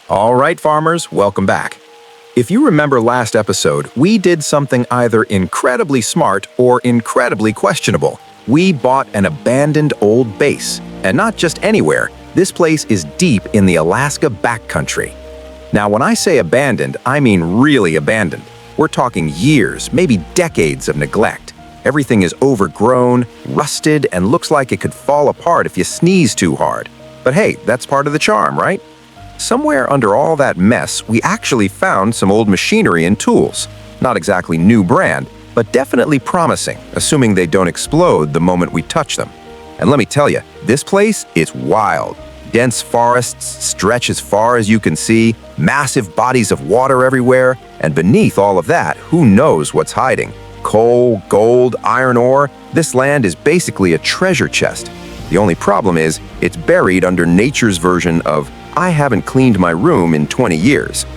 All right, farmers, welcome back. If you remember last episode, we did something either incredibly smart or incredibly questionable. We bought an abandoned old base, and not just anywhere. This place is deep in the Alaska backcountry. Now, when I say abandoned, I mean really abandoned. We're talking years, maybe decades of neglect. Everything is overgrown, rusted, and looks like it could fall apart if you sneeze too hard. But hey, that's part of the charm, right? Somewhere under all that mess, we actually found some old machinery and tools. Not exactly new brand, but definitely promising, assuming they don't explode the moment we touch them. And let me tell you, this place is wild. Dense forests stretch as far as you can see, massive bodies of water everywhere, and beneath all of that, who knows what's hiding? Coal, gold, iron ore, this land is basically a treasure chest. The only problem is, it's buried under nature's version of I haven't cleaned my room in 20 years.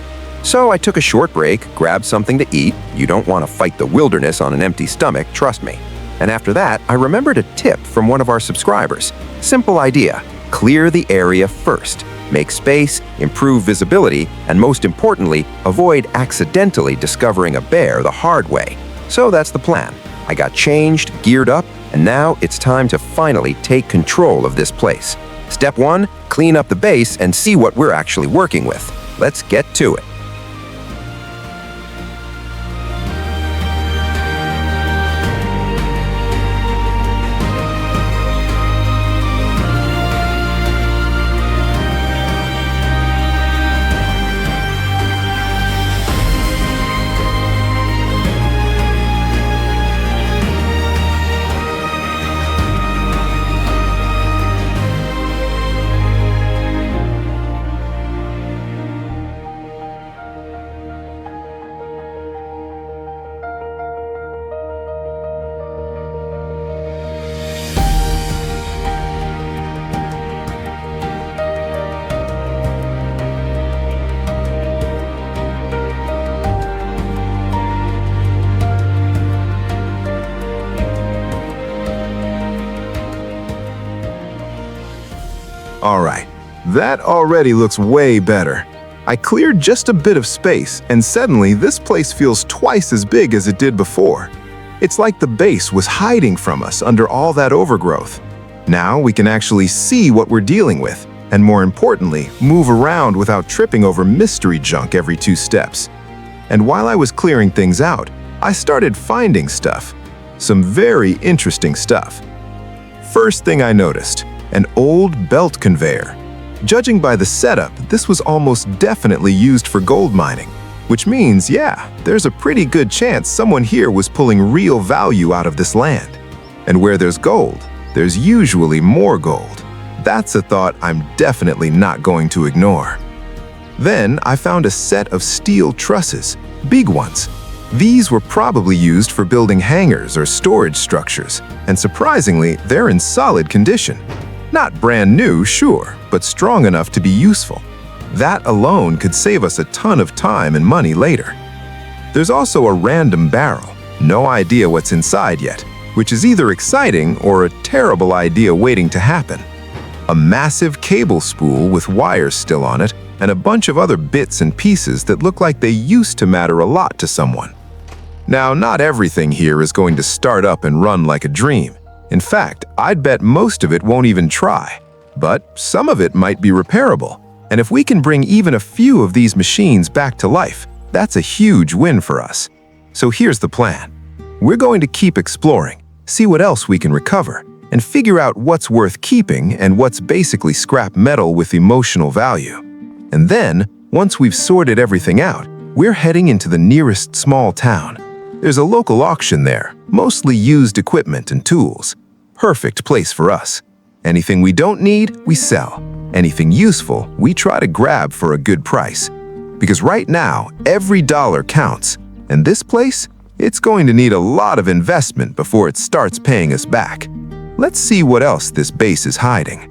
So I took a short break, grabbed something to eat. You don't want to fight the wilderness on an empty stomach, trust me. And after that, I remembered a tip from one of our subscribers. Simple idea: clear the area first. Make space, improve visibility, and most importantly, avoid accidentally discovering a bear the hard way. So that's the plan. I got changed, geared up, and now it's time to finally take control of this place. Step 1, clean up the base and see what we're actually working with. Let's get to it. Alright, that already looks way better. I cleared just a bit of space, and suddenly this place feels twice as big as it did before. It's like the base was hiding from us under all that overgrowth. Now we can actually see what we're dealing with, and more importantly, move around without tripping over mystery junk every 2 steps. And while I was clearing things out, I started finding stuff. Some very interesting stuff. First thing I noticed, an old belt conveyor. Judging by the setup, this was almost definitely used for gold mining, which means, yeah, there's a pretty good chance someone here was pulling real value out of this land. And where there's gold, there's usually more gold. That's a thought I'm definitely not going to ignore. Then I found a set of steel trusses, big ones. These were probably used for building hangars or storage structures, and surprisingly, they're in solid condition. Not brand new, sure, but strong enough to be useful. That alone could save us a ton of time and money later. There's also a random barrel, no idea what's inside yet, which is either exciting or a terrible idea waiting to happen. A massive cable spool with wires still on it, and a bunch of other bits and pieces that look like they used to matter a lot to someone. Now, not everything here is going to start up and run like a dream. In fact, I'd bet most of it won't even try. But some of it might be repairable. And if we can bring even a few of these machines back to life, that's a huge win for us. So here's the plan. We're going to keep exploring, see what else we can recover, and figure out what's worth keeping and what's basically scrap metal with emotional value. And then, once we've sorted everything out, we're heading into the nearest small town. There's a local auction there, mostly used equipment and tools. Perfect place for us. Anything we don't need, we sell. Anything useful, we try to grab for a good price. Because right now, every dollar counts. And this place, it's going to need a lot of investment before it starts paying us back. Let's see what else this base is hiding.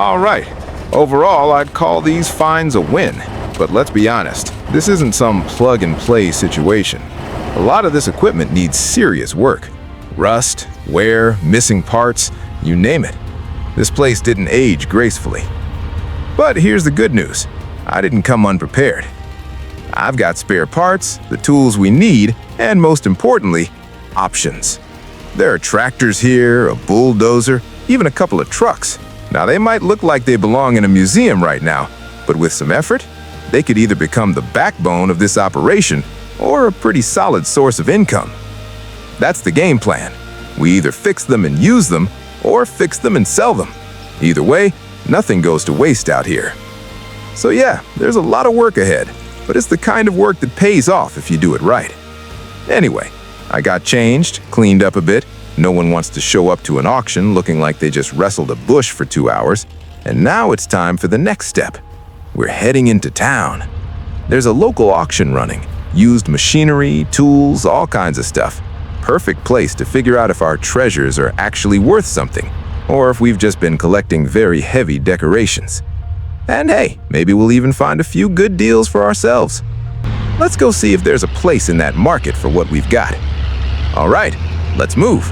All right. Overall, I'd call these finds a win. But let's be honest, this isn't some plug-and-play situation. A lot of this equipment needs serious work. Rust, wear, missing parts, you name it. This place didn't age gracefully. But here's the good news. I didn't come unprepared. I've got spare parts, the tools we need, and most importantly, options. There are tractors here, a bulldozer, even a couple of trucks. Now, they might look like they belong in a museum right now, but with some effort, they could either become the backbone of this operation or a pretty solid source of income. That's the game plan. We either fix them and use them, or fix them and sell them. Either way, nothing goes to waste out here. So yeah, there's a lot of work ahead, but it's the kind of work that pays off if you do it right. Anyway, I got changed, cleaned up a bit. No one wants to show up to an auction looking like they just wrestled a bush for 2 hours. And now it's time for the next step. We're heading into town. There's a local auction running. Used machinery, tools, all kinds of stuff. Perfect place to figure out if our treasures are actually worth something, or if we've just been collecting very heavy decorations. And hey, maybe we'll even find a few good deals for ourselves. Let's go see if there's a place in that market for what we've got. All right, let's move.